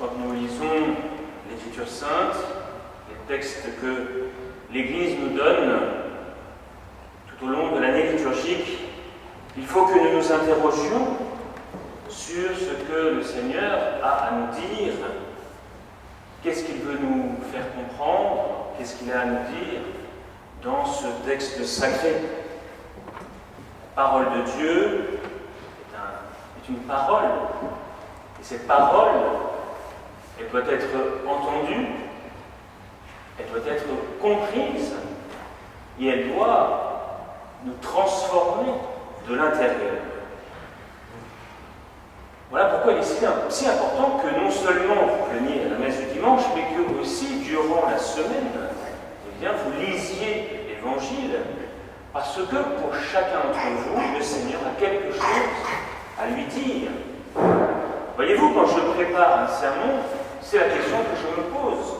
quand nous lisons l'Écriture sainte, les textes que l'Église nous donne tout au long de l'année liturgique, il faut que nous nous interrogions sur ce que le Seigneur a à nous dire. Qu'est-ce qu'il veut nous faire comprendre? Qu'est-ce qu'il a à nous dire dans ce texte sacré? La parole de Dieu est une parole. Et cette parole, elle doit être entendue, elle doit être comprise, et elle doit nous transformer de l'intérieur. Voilà pourquoi il est si important que non seulement vous veniez à la messe du dimanche, mais que aussi, durant la semaine, eh bien, vous lisiez l'Évangile, parce que pour chacun d'entre vous, le Seigneur a quelque chose à lui dire. Voyez-vous, quand je prépare un sermon, c'est la question que je me pose.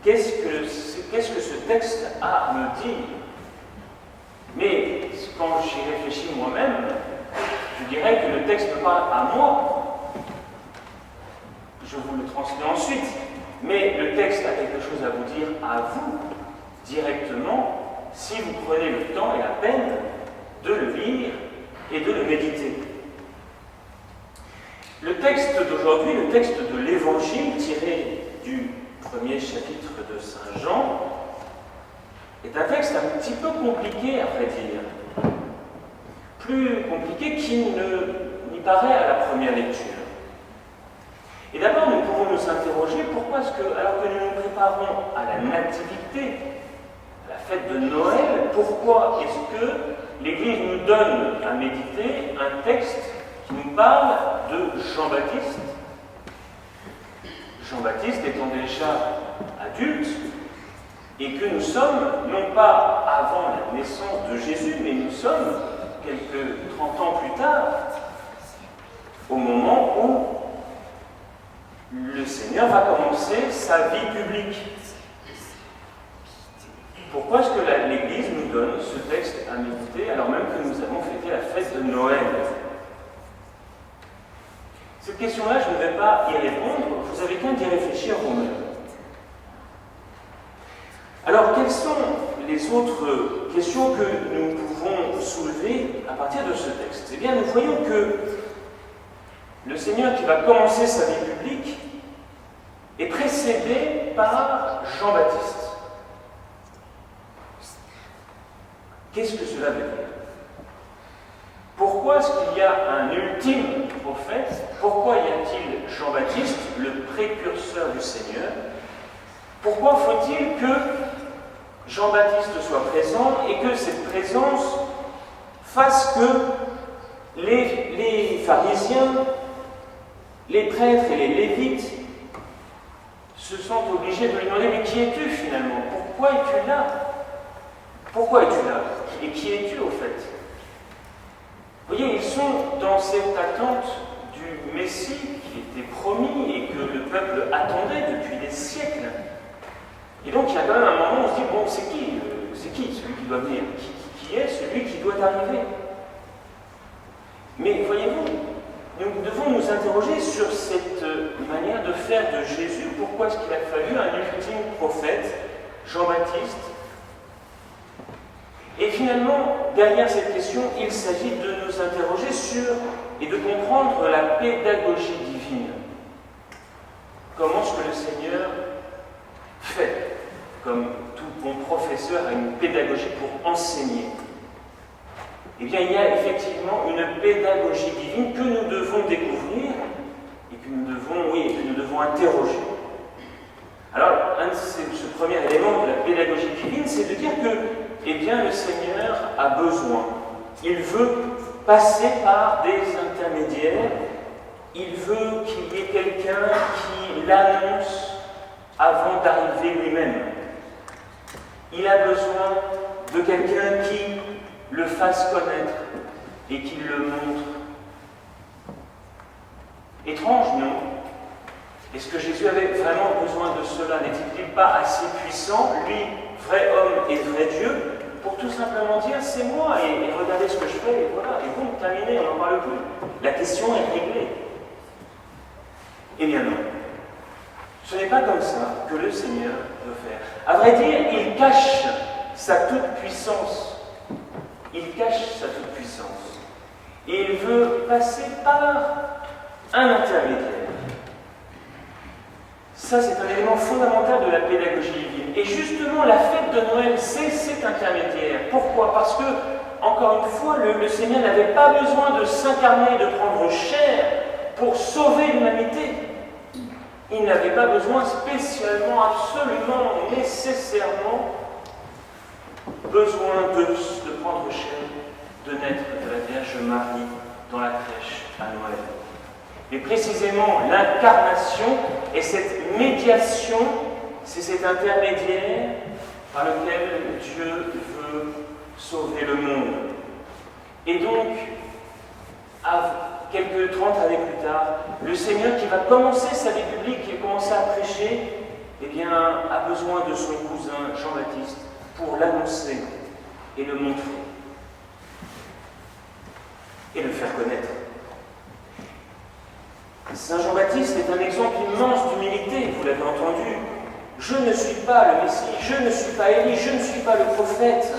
Qu'est-ce que ce texte a à me dire? Mais quand j'y réfléchis moi-même, je dirais que le texte me parle à moi. Je vous le transmets ensuite. Mais le texte a quelque chose à vous dire à vous, directement, si vous prenez le temps et la peine de le lire et de le méditer. Le texte d'aujourd'hui, le texte de l'Évangile tiré du premier chapitre de Saint Jean, est un texte un petit peu compliqué, à vrai dire. Plus compliqué qu'il n'y paraît à la première lecture. Et d'abord, nous pouvons nous interroger pourquoi est-ce que, alors que nous nous préparons à la nativité, à la fête de Noël, pourquoi est-ce que l'Église nous donne à méditer un texte qui nous parle de Jean-Baptiste? Jean-Baptiste étant déjà adulte, et que nous sommes, non pas avant la naissance de Jésus, mais nous sommes quelques 30 ans plus tard, au moment où le Seigneur va commencer sa vie publique. Pourquoi est-ce que l'Église nous donne ce texte à méditer alors même que nous avons fêté la fête de Noël? Cette question-là, je ne vais pas y répondre, vous avez qu'à y réfléchir vous-même. Alors, quelles sont les autres questions que nous pouvons soulever à partir de ce texte? Eh bien, nous voyons que le Seigneur qui va commencer sa vie publique est précédé par Jean-Baptiste. Qu'est-ce que cela veut dire? Pourquoi est-ce qu'il y a un ultime prophète? Pourquoi y a-t-il Jean-Baptiste, le précurseur du Seigneur? Pourquoi faut-il que Jean-Baptiste soit présent et que cette présence fasse que les pharisiens, les prêtres et les lévites se sentent obligés de lui demander: mais qui es-tu finalement? Pourquoi es-tu là? Pourquoi es-tu là? Et qui es-tu au fait? Vous voyez, ils sont dans cette attente du Messie qui était promis et que le peuple attendait depuis des siècles. Et donc il y a quand même un moment où on se dit: bon, c'est qui celui qui doit venir? Qui est celui qui doit arriver? Mais voyez-vous, nous devons nous interroger sur cette manière de faire de Jésus. Pourquoi est-ce qu'il a fallu un ultime prophète, Jean-Baptiste? Et finalement, derrière cette question, il s'agit de nous interroger sur et de comprendre la pédagogie divine. Comment est-ce que le Seigneur fait, comme tout bon professeur a une pédagogie pour enseigner? Eh bien, il y a effectivement une pédagogie divine que nous devons découvrir et que nous devons interroger. Alors, ce premier élément de la pédagogie divine, c'est de dire que, eh bien, le Seigneur a besoin. Il veut passer par des intermédiaires. Il veut qu'il y ait quelqu'un qui l'annonce avant d'arriver lui-même. Il a besoin de quelqu'un qui le fasse connaître et qui le montre. Étrange, non? Est-ce que Jésus avait vraiment besoin de cela? N'était-il pas assez puissant, lui, vrai homme et vrai Dieu, pour tout simplement dire: c'est moi, et regardez ce que je fais, et voilà, et bon, terminé, on n'en parle plus. La question est réglée. Eh bien non. Ce n'est pas comme ça que le Seigneur veut faire. À vrai dire, il cache sa toute-puissance. Il cache sa toute-puissance. Et il veut passer par un intermédiaire. Ça, c'est un élément fondamental de la pédagogie divine. Et justement, la fête de Noël, c'est cet intermédiaire. Pourquoi? Parce que, encore une fois, le Seigneur n'avait pas besoin de s'incarner, de prendre chair pour sauver l'humanité. Il n'avait pas besoin spécialement, absolument, nécessairement, besoin de prendre chair, de naître de la Vierge Marie dans la crèche à Noël. Mais précisément, l'incarnation et cette médiation, c'est cet intermédiaire par lequel Dieu veut sauver le monde. Et donc, quelques 30 années plus tard, le Seigneur qui va commencer sa vie publique, qui va commencer à prêcher, eh bien, a besoin de son cousin Jean-Baptiste pour l'annoncer et le montrer et le faire connaître. Saint Jean-Baptiste est un exemple immense d'humilité, vous l'avez entendu. Je ne suis pas le Messie, je ne suis pas Élie, je ne suis pas le prophète.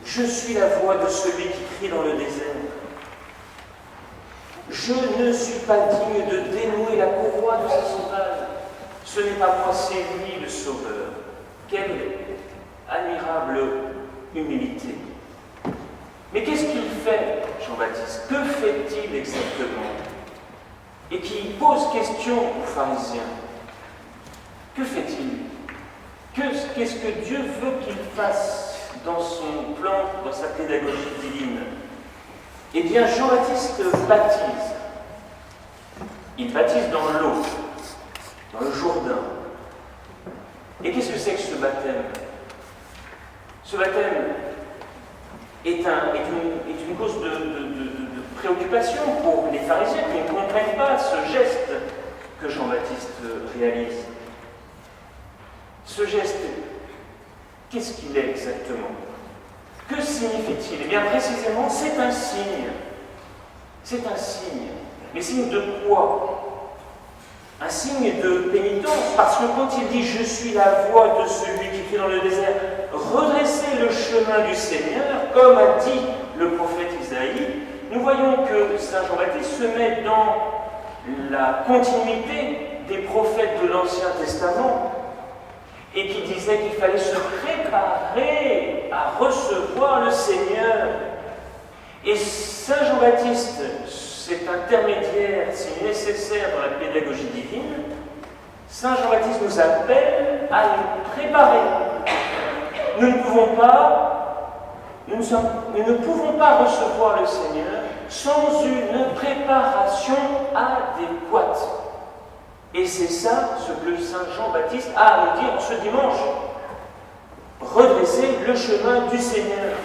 Je suis la voix de celui qui crie dans le désert. Je ne suis pas digne de dénouer la courroie de sa sandale. Ce n'est pas moi, c'est lui le Sauveur. Quelle admirable humilité. Mais qu'est-ce qu'il fait, Jean-Baptiste? Que fait-il exactement? Et qui pose question aux pharisiens. Que fait-il? Qu'est-ce que Dieu veut qu'il fasse dans son plan, dans sa pédagogie divine? Eh bien, Jean-Baptiste baptise. Il baptise dans l'eau, dans le Jourdain. Et qu'est-ce que c'est que ce baptême? Ce baptême est une cause de préoccupation pour les pharisiens qui ne comprennent pas ce geste que Jean-Baptiste réalise. Ce geste, qu'est-ce qu'il est exactement? Que signifie-t-il? Eh bien, précisément, c'est un signe. C'est un signe. Mais signe de quoi? Un signe de pénitence, parce que quand il dit « Je suis la voix de celui qui crie dans le désert », redresser le chemin du Seigneur, comme a dit le prophète Isaïe, nous voyons que Saint Jean-Baptiste se met dans la continuité des prophètes de l'Ancien Testament et qui disaient qu'il fallait se préparer à recevoir le Seigneur. Et Saint Jean-Baptiste, cet intermédiaire si nécessaire dans la pédagogie divine, Saint Jean-Baptiste nous appelle à nous préparer. Nous ne pouvons pas recevoir le Seigneur sans une préparation adéquate. Et c'est ça ce que Saint Jean-Baptiste a à nous dire ce dimanche. Redresser le chemin du Seigneur.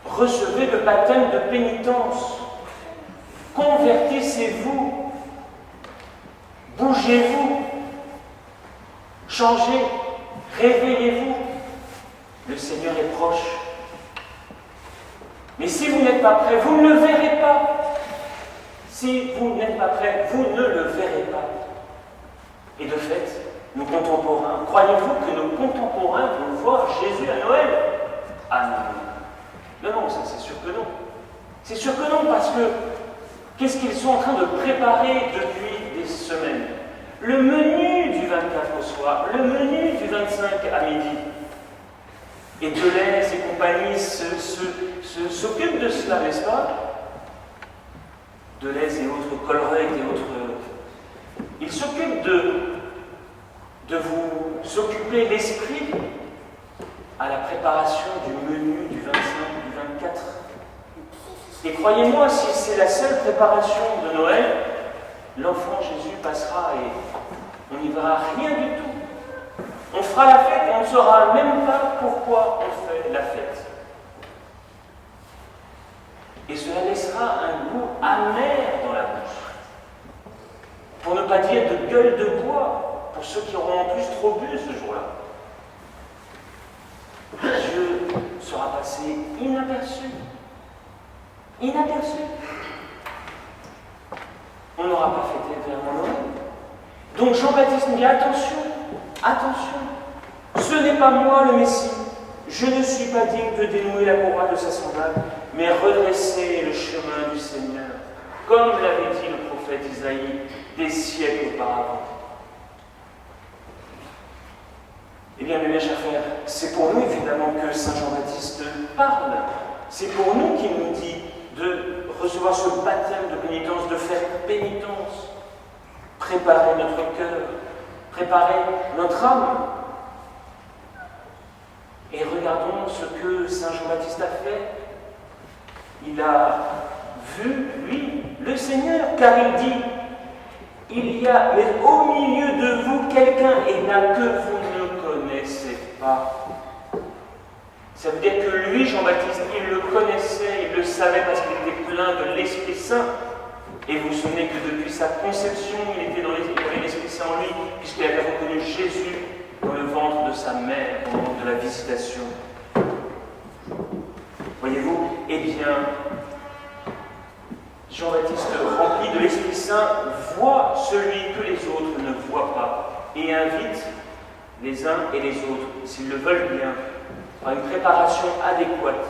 Recevez le baptême de pénitence. Convertissez-vous. Bougez-vous. Changez. Réveillez-vous. Le Seigneur est proche. Mais si vous n'êtes pas prêt, vous ne le verrez pas. Si vous n'êtes pas prêt, vous ne le verrez pas. Et de fait, nos contemporains, croyez-vous que nos contemporains vont voir Jésus à Noël? Ah non. Non, ça c'est sûr que non. C'est sûr que non, parce que qu'est-ce qu'ils sont en train de préparer depuis des semaines? Le menu du 24 au soir, le menu du 25 à midi. Et Deleuze et compagnie s'occupent de cela, n'est-ce pas? Deleuze et autres, Colruyt et autres, ils s'occupent de vous s'occuper l'esprit à la préparation du menu du 25, du 24. Et croyez-moi, si c'est la seule préparation de Noël, l'enfant Jésus passera et on n'y verra rien du tout. On fera la fête et on ne saura même pas pourquoi on fait la fête. Et cela laissera un goût amer dans la bouche. Pour ne pas dire de gueule de bois, pour ceux qui auront en plus trop bu ce jour-là. Dieu sera passé inaperçu. Inaperçu. n'aura pas fêté vraiment Noël. Donc Jean-Baptiste dit attention, attention, ce n'est pas moi le Messie. Je ne suis pas digne de dénouer la courroie de sa sandale, mais redresser le chemin du Seigneur, comme l'avait dit le prophète Isaïe des siècles auparavant. Eh bien, mes chers frères, c'est pour nous évidemment que Saint Jean-Baptiste parle. C'est pour nous qu'il nous dit de recevoir ce baptême de pénitence, de faire pénitence, préparer notre cœur, préparer notre âme. Et regardons ce que Saint Jean-Baptiste a fait. Il a vu, lui, le Seigneur, car il dit, il y a, mais au milieu de vous, quelqu'un est là que vous ne connaissez pas. Ça veut dire que lui, Jean-Baptiste, il le connaissait, il le savait parce qu'il était plein de l'Esprit Saint. Et vous vous souvenez que depuis sa conception, il avait l'Esprit Saint en lui, puisqu'il avait reconnu Jésus dans le ventre de sa mère au moment de la visitation. Voyez-vous, eh bien, Jean-Baptiste, rempli de l'Esprit Saint, voit celui que les autres ne voient pas et invite les uns et les autres, s'ils le veulent bien, par une préparation adéquate,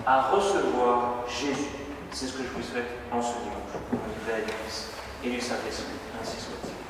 à recevoir Jésus. C'est ce que je vous souhaite en ce dimanche. Au nom du Père et du Fils et du Saint-Esprit. Ainsi soit-il.